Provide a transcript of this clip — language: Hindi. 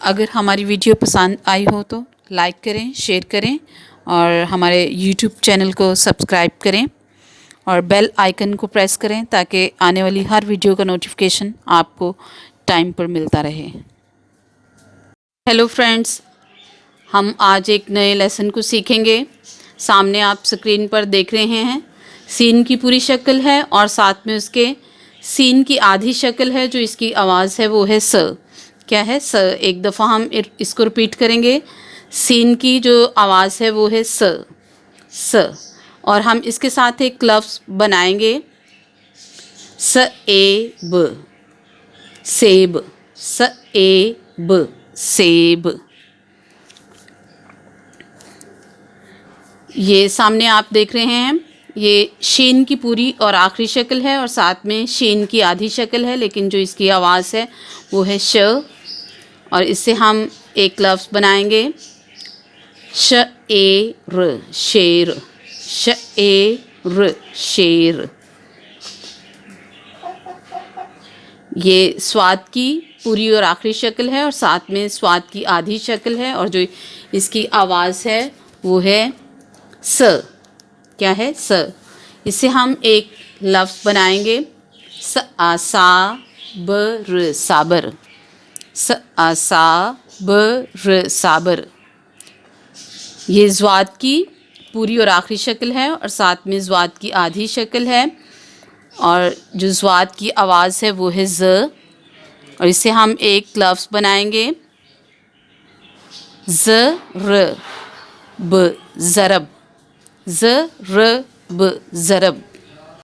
अगर हमारी वीडियो पसंद आई हो तो लाइक करें, शेयर करें और हमारे यूट्यूब चैनल को सब्सक्राइब करें और बेल आइकन को प्रेस करें ताकि आने वाली हर वीडियो का नोटिफिकेशन आपको टाइम पर मिलता रहे। हेलो फ्रेंड्स, हम आज एक नए लेसन को सीखेंगे। सामने आप स्क्रीन पर देख रहे हैं सीन की पूरी शक्ल है और साथ में उसके सीन की आधी शक्ल है। जो इसकी आवाज़ है वो है स। क्या है? स। एक दफ़ा हम इसको रिपीट करेंगे। सीन की जो आवाज़ है वो है स, स। और हम इसके साथ एक लफ्ज़ बनाएंगे स ए ब, सेब। स ए ब, सेब। ये सामने आप देख रहे हैं, ये शीन की पूरी और आखिरी शक्ल है और साथ में शीन की आधी शक्ल है, लेकिन जो इसकी आवाज़ है वो है श। और इससे हम एक लफ्ज़ बनाएंगे श ए र, शेर। श ए र, शेर। ये स्वाद की पूरी और आखिरी शक्ल है और साथ में स्वाद की आधी शक्ल है और जो इसकी आवाज़ है वो है स। क्या है? स। इससे हम एक लफ्ज़ बनाएंगे स आ सा ब र, साबर। स आ सा ब र, साबर। ये ज़्वाद की पूरी और आखिरी शक्ल है और साथ में ज़्वाद की आधी शक्ल है और जो ज़्वाद की आवाज़ है वो है ज़। और इससे हम एक लफ्ज़ बनाएंगे ज़ र ब, ज़रब। ज़ र ब, ज़रब।